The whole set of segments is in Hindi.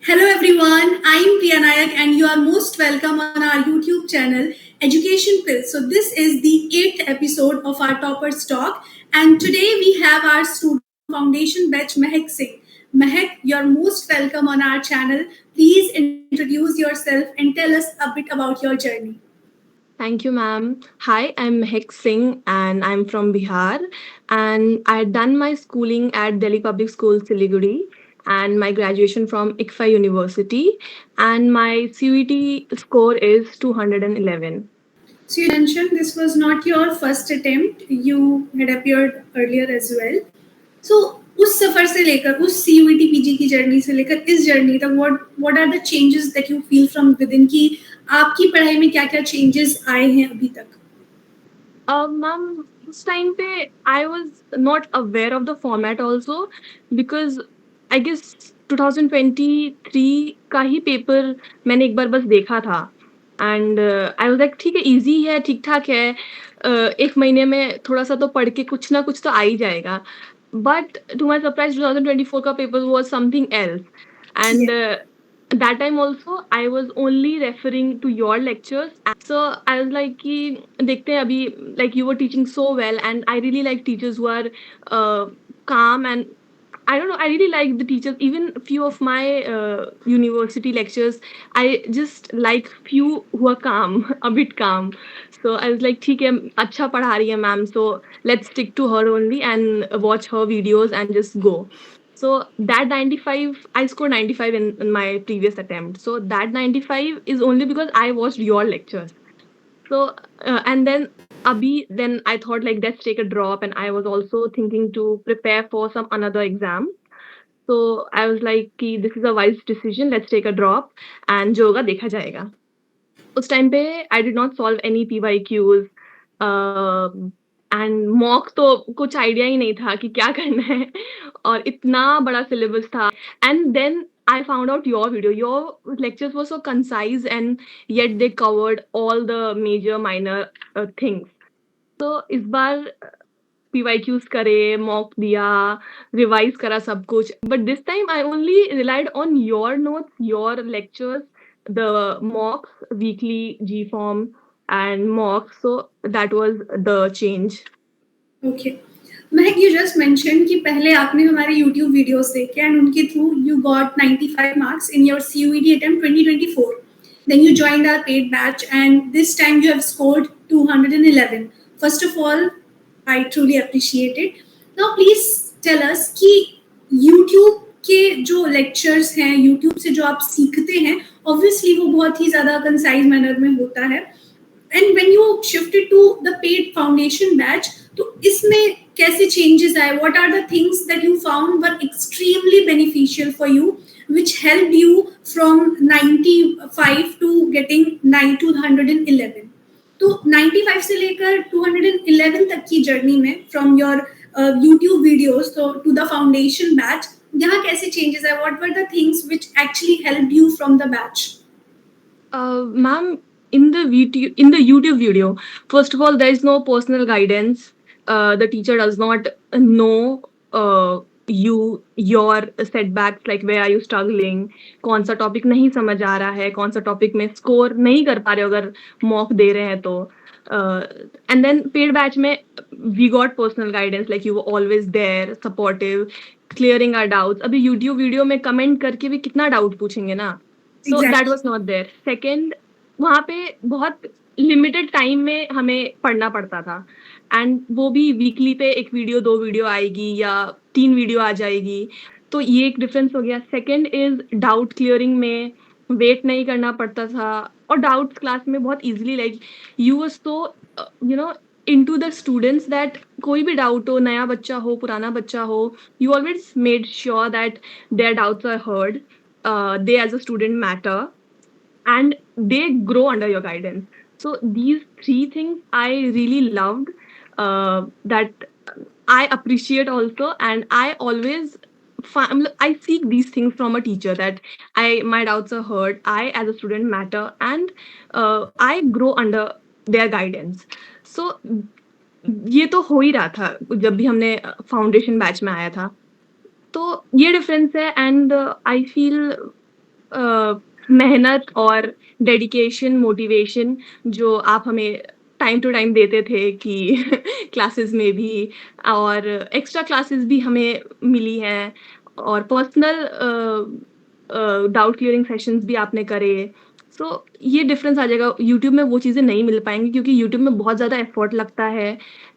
Hello everyone, I am Priya Nayak and you are most welcome on our YouTube channel Education Pills. So this is the 8th episode of our Toppers Talk and today we have our student foundation batch Mehak Singh. Mehak, you're most welcome on our channel. Please introduce yourself and tell us a bit about your journey. Thank you, ma'am. Hi, I'm Mehak Singh and I'm from Bihar. And I had done my schooling at Delhi Public School, Siliguri, and my graduation from ICFA University. And my CUET score is 211. So you mentioned this was not your first attempt. You had appeared earlier as well. So उस सफर से लेकर उस सीयूईटी पीजी की जर्नी से लेकर इस जर्नी तक what are the changes that you feel from within की आपकी पढ़ाई में क्या क्या चेंजेस आए हैं अभी तक. Ma'am, this time I was not aware of the format also because I guess 2023 का ही पेपर मैंने एक बार बस देखा था एंड आई वाज लाइक ठीक है इजी है ठीक ठाक है एक महीने में थोड़ा सा तो पढ़ के कुछ ना कुछ तो आ ही जाएगा बट टू माय सरप्राइज 2024 का paper was something else Yeah. And that time also I was only referring to your lectures. So I was like कि देखते हैं अभी like you were teaching so well and I really like teachers who are calm and I don't know I really like the teachers even few of my university lectures I just like few who are calm a bit calm. So I was like ठीक है अच्छा पढ़ा रही है ma'am so let's stick to her only and watch her videos and just go. So that 95, I scored 95 in my previous attempt. So that 95 is only because I watched your lectures. So, and then Abhi, then I thought like let's take a drop, and I was also thinking to prepare for some another exam. So I was like, कि this is a wise decision. Let's take a drop, and जो होगा देखा जाएगा. उस टाइम पे I did not solve any PYQs and mock तो कुछ आइडिया ही नहीं था कि क्या करना है और इतना बड़ा सिलेबस था and then I found out your video. Your lectures were so concise and yet they covered all the major minor things. तो इस बार PYQs करे, mock दिया, revise करा सब कुछ. But this time I only relied on your notes, your lectures, the mocks, weekly G form and mocks. So that was the change. Okay. Mahak, you just mention कि पहले आपने हमारे YouTube वीडियोस देखे एंड उनके through you got 95 marks in your CUET attempt 2024. Then you joined our paid batch and this time you have scored 211. First of all, I truly appreciate it. Now please tell us कि YouTube के जो लेक्चर्स हैं, YouTube से जो आप सीखते हैं, ऑब्वियसली वो बहुत ही ज़्यादा कंसाइज मैनर में होता है. And when you shifted to the paid foundation batch तो इसमें कैसे चेंजेस आए, what are the things that you found were extremely beneficial for you which helped you from 95 to getting 211. तो 95 से लेकर 211 तक की जर्नी में फ्रॉम योर यूट्यूब वीडियोस तो टू द फाउंडेशन बैच यहाँ कैसे चेंजेस आए, what were the things which actually helped you from the batch. Ma'am, in the YouTube video, first of all, there is no personal guidance. The teacher does not know your setbacks, like where are you struggling, कौन सा टॉपिक नहीं समझ आ रहा है, कौन सा टॉपिक में स्कोर नहीं कर पा रहे हो अगर मॉक दे रहे हैं तो. एंड देन पेड बैच में we got personal guidance like you were always there supportive clearing our doubts. अभी यूट्यूब वीडियो में कमेंट करके भी कितना डाउट पूछेंगे ना. So that was not there. Second, वहाँ पे बहुत लिमिटेड टाइम में हमें पढ़ना पड़ता था एंड वो भी वीकली पे एक वीडियो 2 वीडियो आएगी या 3 वीडियो आ जाएगी. तो ये एक डिफरेंस हो गया. सेकंड इज डाउट क्लियरिंग में वेट नहीं करना पड़ता था और डाउट्स क्लास में बहुत easily like you was so you know into the students that कोई भी डाउट हो, नया बच्चा हो, पुराना बच्चा हो, you always made sure that their doubts are heard. They as a student matter and they grow under your guidance. So these three things I really loved, that I appreciate also, and I always I seek these things from a teacher that my doubts are heard, I as a student matter, and I grow under their guidance. So ये तो हो ही रहा था जब भी हमने फाउंडेशन बैच में आया था. तो ये डिफरेंस है एंड आई फील मेहनत और डेडिकेशन, मोटिवेशन जो आप हमें टाइम टू टाइम देते थे कि क्लासेस में भी और एक्स्ट्रा क्लासेस भी हमें मिली हैं और पर्सनल डाउट क्लियरिंग सेशंस भी आपने करे। सो ये डिफरेंस आ जाएगा, यूट्यूब में वो चीज़ें नहीं मिल पाएँगी क्योंकि यूट्यूब में बहुत ज़्यादा एफर्ट लगता है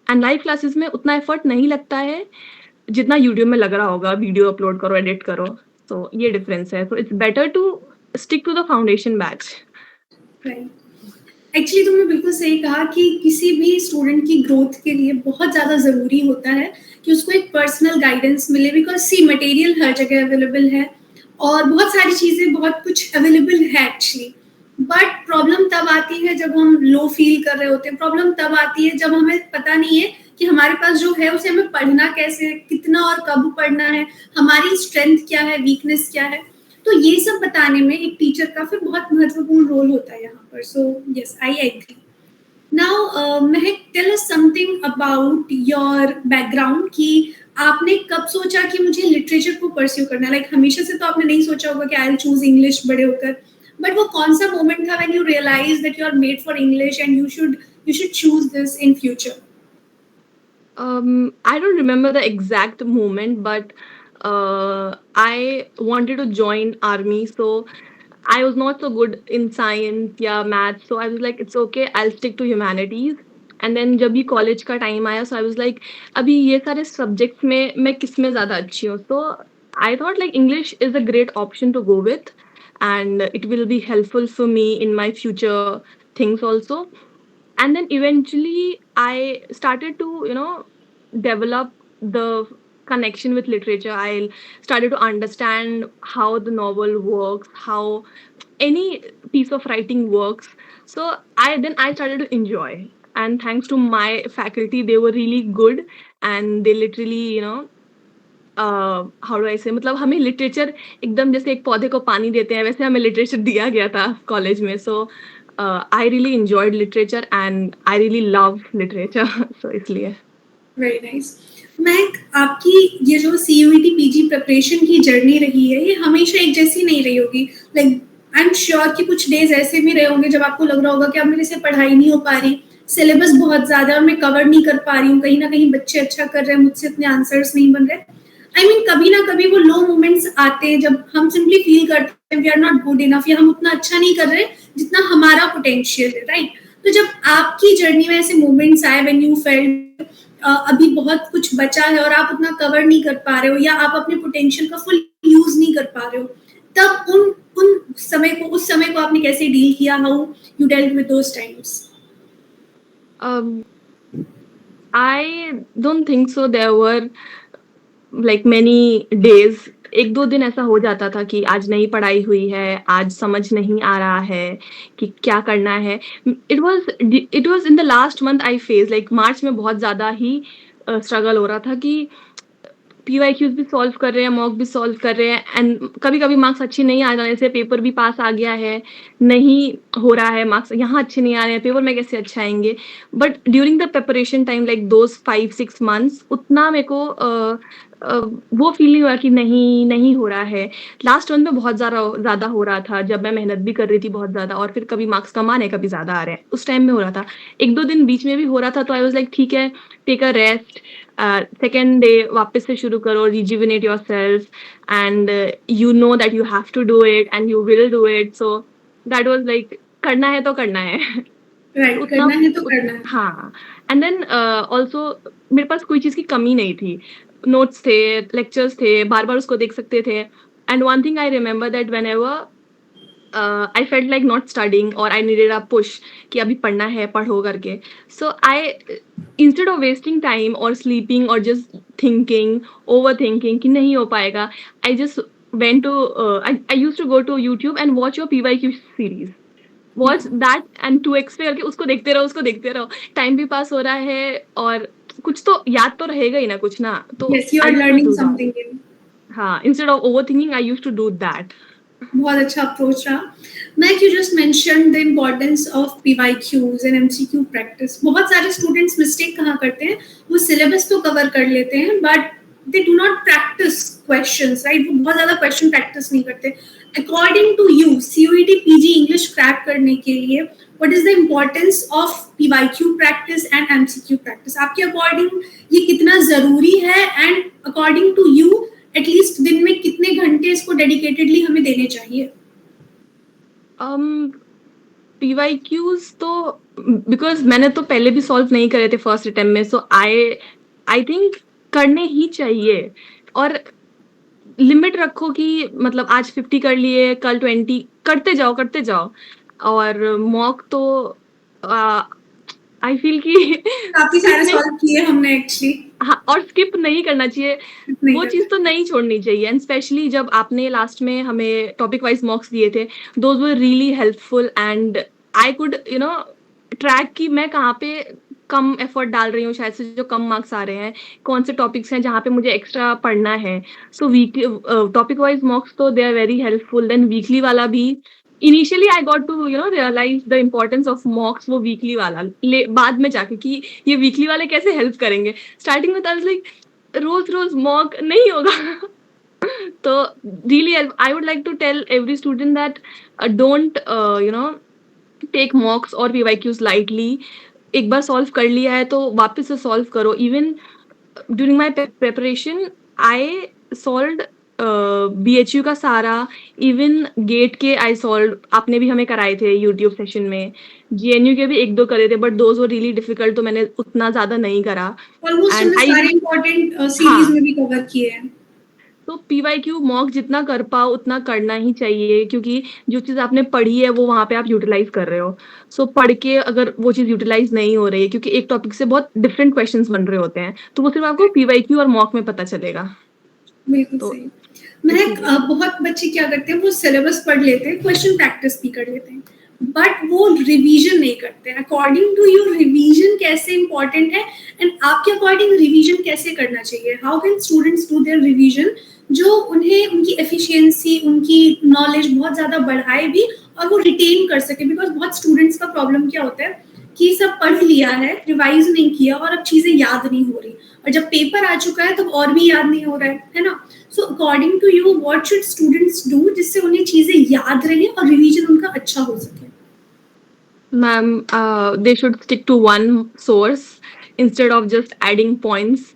एंड लाइव क्लासेस में उतना एफर्ट नहीं लगता है, जितना यूट्यूब में लग रहा होगा, वीडियो अपलोड करो, एडिट करो। तो ये डिफरेंस है। So it's better to stick to the foundation batch. Right. Actually तुमने बिल्कुल सही कहा कि किसी भी स्टूडेंट की ग्रोथ के लिए बहुत ज़्यादा ज़रूरी होता है कि उसको एक पर्सनल गाइडेंस मिले, बिकॉज सी मटेरियल हर जगह अवेलेबल है और बहुत सारी चीज़ें, बहुत कुछ अवेलेबल है एक्चुअली। बट प्रॉब्लम तब आती है जब हम लो फील कर रहे होते हैं, प्रॉब्लम तब आती है जब हमें पता नहीं है कि हमारे पास जो है उसे हमें पढ़ना कैसे है, कितना और कब पढ़ना है, हमारी स्ट्रेंथ क्या है, वीकनेस क्या है। तो ये सब बताने में एक टीचर का फिर बहुत महत्वपूर्ण रोल होता है यहाँ पर। So yes, I agree. Now Mahak, tell us something about your background कि आपने कब सोचा कि मुझे लिटरेचर को परस्यू करना है। लाइक हमेशा से तो आपने नहीं सोचा होगा कि आई विल चूज इंग्लिश बड़े होकर, बट वो कौन सा मोमेंट था when you realise that you are made for English and you should choose this in future? I don't remember the exact moment, but I wanted to join army, so I was not so good in science या math, so I was like, it's okay, I'll stick to humanities. And then जब भी कॉलेज का टाइम आया, so I was like, अभी ये सारे सब्जेक्ट्स में मैं किस में ज़्यादा अच्छी हूँ? So I thought like English is a great option to go with, and it will be helpful for me in my future things also. And then eventually I started to develop the connection with literature. I started to understand how the novel works, how any piece of writing works. So I started to enjoy, and thanks to my faculty, they were really good, and they literally how do I से, मतलब हमें लिटरेचर एकदम जैसे एक पौधे को पानी देते हैं वैसे हमें लिटरेचर दिया गया था कॉलेज में। So I really enjoyed literature and I really love literature. So इसलिए वेरी नाइस। महक, आपकी ये जो सीयूईटी पीजी प्रिपरेशन की जर्नी रही है, ये हमेशा एक जैसी नहीं रही होगी। लाइक आई एम श्योर कि कुछ डेज ऐसे भी रहे होंगे जब आपको लग रहा होगा कि अब मेरे से पढ़ाई नहीं हो पा रही, सिलेबस बहुत ज्यादा और मैं कवर नहीं कर पा रही हूँ, कहीं ना कहीं बच्चे अच्छा कर रहे हैं, मुझसे इतने आंसर्स नहीं बन रहे। आई मीन कभी ना कभी वो लो मोमेंट्स आते हैं जब हम सिंपली फील करते हैं we are not good enough, या हम उतना अच्छा नहीं कर रहे जितना हमारा पोटेंशियल है, राइट? तो जब आपकी जर्नी में ऐसे मोमेंट्स आए व्हेन यू फेल्ट अभी बहुत कुछ बचा है और आप उतना कवर नहीं कर पा रहे हो, या आप अपने पोटेंशियल का फुल यूज नहीं कर पा रहे हो, तब उस समय को आपने कैसे डील किया? How you dealt with those times? I don't think so there were like many days. 1-2 दिन ऐसा हो जाता था कि आज नहीं पढ़ाई हुई है, आज समझ नहीं आ रहा है कि क्या करना है। It was in the last month I faced, like March में बहुत ज़्यादा ही स्ट्रगल हो रहा था कि पीवाईक्यूज़ भी सॉल्व कर रहे हैं, मॉक भी सॉल्व कर रहे हैं एंड कभी-कभी मार्क्स अच्छे नहीं आ जाने से पेपर भी पास आ गया है, नहीं हो रहा है, मार्क्स यहाँ अच्छे नहीं आ रहे हैं, पेपर में कैसे अच्छे आएँगे? But during the preparation time like those 5-6 months उतना मेरे को वो फील नहीं हुआ कि नहीं हो रहा है। लास्ट मंथ में बहुत ज़्यादा हो रहा था, जब मैं मेहनत भी कर रही थी बहुत ज़्यादा और फिर कभी मार्क्स कम आ रहे हैं, कभी ज़्यादा आ रहे हैं, उस टाइम में हो रहा था। 1-2 दिन बीच में भी हो रहा था तो आई वाज़ लाइक ठीक है, take a rest, second day वापस से शुरू करो, rejuvenate yourself and you know that you have to do it and you will do it. So that was like करना है तो करना है। राइट, उतना करना है तो करना है। हाँ, एंड देन ऑल्सो मेरे पास कोई चीज़ की कमी नहीं थी। नोट्स थे, लेक्चर्स थे, बार-बार उसको देख सकते थे and one thing I remember that whenever I felt like not studying or I needed a push कि अभी पढ़ना है, पढ़ो करके। So I instead of wasting time or sleeping or just thinking, overthinking कि नहीं हो पाएगा, I just went to I used to go to YouTube and watch your PYQ series. Watch that and 2x पे करके उसको देखते रहो। टाइम भी पास हो रहा है और कुछ तो याद तो रहेगा ही ना कुछ ना। तो Yes, you I are used to learning do that. something new. हाँ, instead of overthinking, I used to do that. बहुत अच्छा अप्रोच रहा। Like you just mentioned the importance of PYQs and MCQ practice. बहुत सारे स्टूडेंट्स मिस्टेक कहाँ करते हैं, वो सिलेबस तो कवर कर लेते हैं but they do not practice questions, right? वो बहुत ज़्यादा क्वेश्चन प्रैक्टिस नहीं करते। According to you CUET PG English crack करने के लिए what is the importance of PYQ practice and MCQ practice? आपके अकॉर्डिंग ये कितना जरूरी है, and according to you at least दिन में कितने घंटे इसको डेडिकेटेडली हमें देने चाहिए? PYQs तो बिकॉज मैंने तो पहले भी सॉल्व नहीं करे थे फर्स्ट अटेम्प्ट में, सो आई थिंक करने ही चाहिए। और लिमिट रखो कि मतलब आज 50 कर लिए, कल 20 करते जाओ। और मॉक तो आई फील कि काफी skip सारे नहीं, सॉल्व किए हमने एक्चुअली। हाँ, और स्किप नहीं करना चाहिए, नहीं वो चीज तो नहीं छोड़नी चाहिए। एंड स्पेशली जब आपने लास्ट में हमें टॉपिक वाइज मॉक्स दिए थे, those were really helpful and I could track कि मैं कहाँ पे कम एफर्ट डाल रही हूँ, शायद से जो कम मार्क्स आ रहे हैं, कौन से टॉपिक्स हैं जहाँ पे मुझे एक्स्ट्रा पढ़ना है। So weekly topic wise mocks तो they are very helpful. Then weekly वाला भी initially I got to realise the importance of mocks, वो वीकली वाला बाद में जाके कि ये वीकली वाले कैसे हेल्प करेंगे। स्टार्टिंग में तो लाइक रोज रोज मॉक नहीं होगा। तो really I would like to tell every student that don't take mocks और PYQs lightly। एक बार सॉल्व कर लिया है तो वापस से सॉल्व करो। Even during my preparation I solved BHU का सारा, इवन गेट के आई सॉल्व, आपने भी हमें कराए थे यूट्यूब सेशन में। GNU के भी एक दो करे थे, but those were really difficult, तो मैंने उतना ज्यादा नहीं करा। ऑलमोस्ट एंड हमने आई सारे इंपॉर्टेंट सीरीज में भी कवर किए हैं। तो PYQ मॉक जितना कर पाओ उतना करना ही चाहिए, क्योंकि जो चीज आपने पढ़ी है वो वहां पे आप यूटिलाइज कर रहे हो। सो पढ़ के अगर वो चीज यूटिलाइज नहीं हो रही है, क्योंकि एक टॉपिक से बहुत डिफरेंट क्वेश्चंस बन रहे होते हैं, तो वो सिर्फ आपको PYQ और मॉक में पता चलेगा। बिल्कुल तो सही। महक, इसीलिए बहुत बच्चे क्या करते हैं, वो सिलेबस पढ़ लेते हैं, क्वेश्चन प्रैक्टिस भी कर लेते हैं, बट वो रिवीजन नहीं करते। अकॉर्डिंग टू यू रिवीजन कैसे इंपॉर्टेंट है, एंड आपके अकॉर्डिंग रिवीजन कैसे करना चाहिए? How can students do their revision जो उन्हें उनकी एफिशिएंसी, उनकी नॉलेज बहुत ज्यादा बढ़ाए भी और वो रिटेन कर सके? बिकॉज बहुत स्टूडेंट्स का प्रॉब्लम क्या होता है कि सब पढ़ लिया है, रिवाइज नहीं किया और अब चीजें याद नहीं हो रही, और जब पेपर आ चुका है तब और भी याद नहीं हो रहा है ना? So according to you what should students do जिससे उन्हें चीजें याद रहे और रिवीजन उनका अच्छा हो सके? Ma'am they should stick to one source instead of just adding points.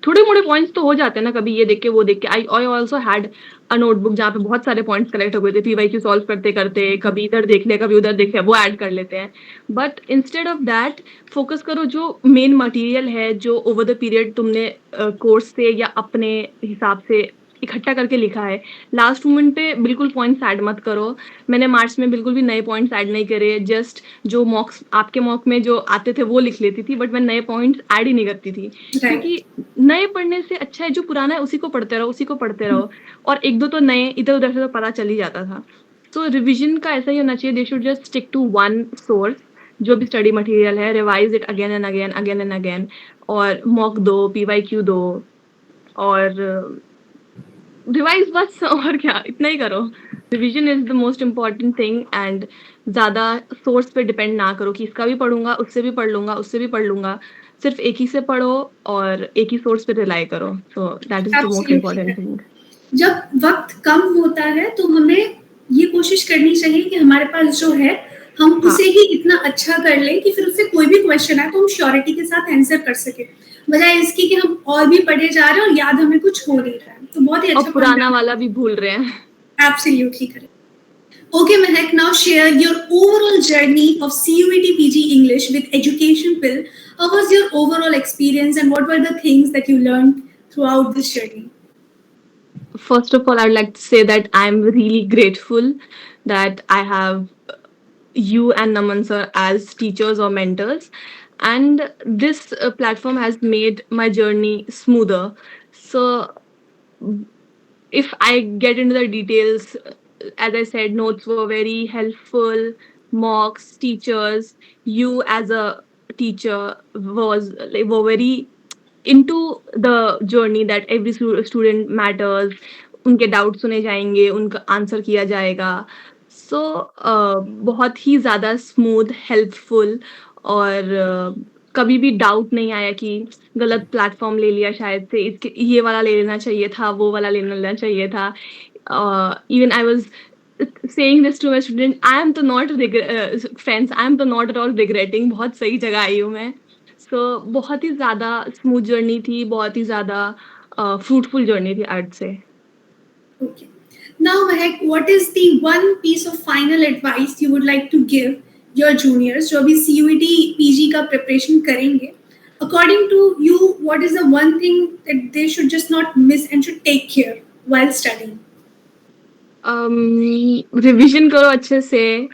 थोड़े मोड़े पॉइंट्स तो हो जाते हैं ना, कभी ये देख के वो देख के। I also had a notebook जहाँ पे बहुत सारे पॉइंट्स कलेक्ट हो गए थे, PYQ सॉल्व करते करते, कभी इधर देख लिया कभी उधर देख लिया, वो ऐड कर लेते हैं। But instead of that focus करो जो मेन मटेरियल है, जो ओवर द पीरियड तुमने कोर्स से या अपने हिसाब से इकट्ठा करके लिखा है। लास्ट मोमेंट पे बिल्कुल पॉइंट्स ऐड मत करो। मैंने मार्च में बिल्कुल भी नए पॉइंट्स ऐड नहीं करे, जस्ट जो मॉक्स आपके मॉक में जो आते थे वो लिख लेती थी, बट मैं नए पॉइंट्स ऐड ही नहीं करती थी। क्योंकि नए पढ़ने से अच्छा है जो पुराना है उसी को पढ़ते रहो, उसी को पढ़ते रहो। और एक दो तो नए इधर उधर से तो पता चल ही जाता था। तो रिविजन का ऐसा ही होना चाहिए, they should just stick to one source. जो भी स्टडी मटेरियल है, revise it again and again, again and again. और मॉक दो, PYQ दो, और रिवाइज बस। और क्या, इतना ही करो। Revision is the most important thing. And ज्यादा सोर्स पे डिपेंड ना करो कि इसका भी पढ़ूंगा, उससे भी पढ़ लूंगा, उससे भी पढ़ लूंगा। सिर्फ एक ही से पढ़ो और एक ही सोर्स पे रिलाई करो। So that is the most important thing. जब वक्त कम होता है तो हमें ये कोशिश करनी चाहिए कि हमारे पास जो है हम उसे ही इतना अच्छा कर लें कि फिर उससे कोई भी क्वेश्चन आए तो हम श्योरिटी के साथ आंसर कर सके, बजाय इसकी कि हम और भी पढ़े जा रहे हैं और याद हमें कुछ हो नहीं रहा है। तो बहुत ही अच्छा, और पुराना वाला भी भूल रहे हैं। Absolutely correct. Okay, Mehak, now share your overall journey of CUET PG English with Education Pill. How was your overall experience and what were the things that you learned throughout this journey? First of all, I would like to say that I'm really grateful that I have you and Naman sir as teachers or mentors. And this platform has made my journey smoother. So if I get into the details, as I said, notes were very helpful, mocks, teachers, you as a teacher were very into the journey that every student matters. उनके डाउट सुने जाएंगे, उनका आंसर किया जाएगा। सो बहुत ही ज़्यादा स्मूथ, हेल्पफुल। और कभी भी डाउट नहीं आया कि गलत प्लेटफॉर्म ले लिया शायद से, इसके ये वाला ले लेना चाहिए था, वो वाला ले लेना चाहिए था। Even I was saying this to my student, I am तो not friends, I am तो not at all regretting, बहुत सही जगह आई हूँ मैं. So बहुत ही ज़्यादा स्मूथ जर्नी थी, बहुत ही ज़्यादा फ्रूटफुल जर्नी थी I'd say. Okay. Now, Mehak, what is the one piece of final advice you would like to give your juniors जो अभी CUET PG का preparation करेंगे? According to you, what is the one thing that they should just not miss and should take care while studying? Revision करो अच्छे से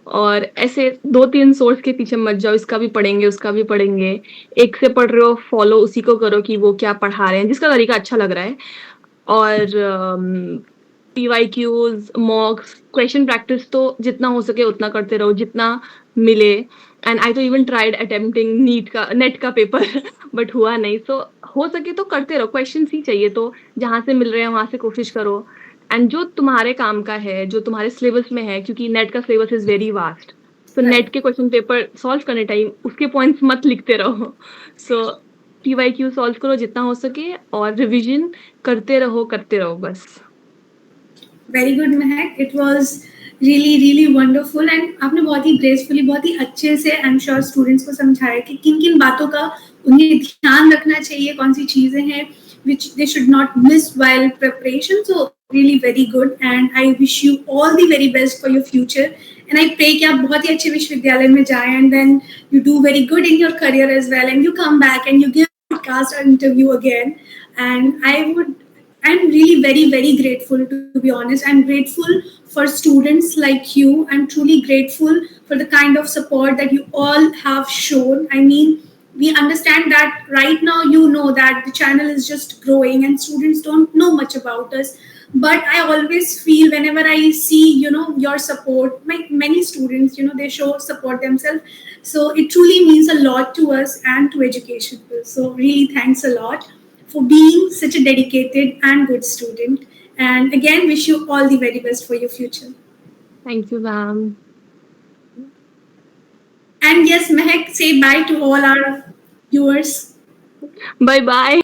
और ऐसे 2-3 सोर्स के पीछे मत जाओ, इसका भी पढ़ेंगे, उसका भी पढ़ेंगे. एक से पढ़ रहे हो, फॉलो उसी को करो कि वो क्या पढ़ा रहे हैं, जिसका तरीका अच्छा लग रहा है. और PYQs, मॉक्स, क्वेश्चन प्रैक्टिस तो जितना हो सके उतना करते रहो, जितना मिले. एंड आई तो इवन ट्राइड अटेम्प्टिंग नेट का पेपर बट हुआ नहीं. सो हो सके तो करते रहो, क्वेश्चंस ही चाहिए तो जहाँ से मिल रहे हैं वहाँ से कोशिश करो. एंड जो तुम्हारे काम का है, जो तुम्हारे सिलेबस में है, क्योंकि नेट का सिलेबस इज वेरी वास्ट, तो नेट के क्वेश्चन पेपर सॉल्व करने टाइम उसके पॉइंट्स मत लिखते रहो. सो PYQ सॉल्व करो जितना हो सके और रिविजन करते रहो बस. Very good, Mehak. It was really wonderful and आपने बहुत ही gracefully, बहुत ही अच्छे से I'm sure students को समझाया कि किन किन बातों का उन्हें ध्यान रखना चाहिए, कौन सी चीजें हैं which they should not miss while preparation. So really very good and I wish you all the very best for your future. And I pray कि आप बहुत ही अच्छे विश्वविद्यालय में जाएं and then you do very good in your career as well and you come back and you give a podcast or interview again. And I'm really very grateful, to be honest. I'm grateful for students like you. I'm truly grateful for the kind of support that you all have shown. I mean, we understand that right now you know that the channel is just growing and students don't know much about us. But I always feel whenever I see, your support, many students, they show support themselves. So it truly means a lot to us and to education. So really thanks a lot for being such a dedicated and good student. And again, wish you all the very best for your future. Thank you, ma'am. And yes, Mehak, say bye to all our viewers. Bye-bye.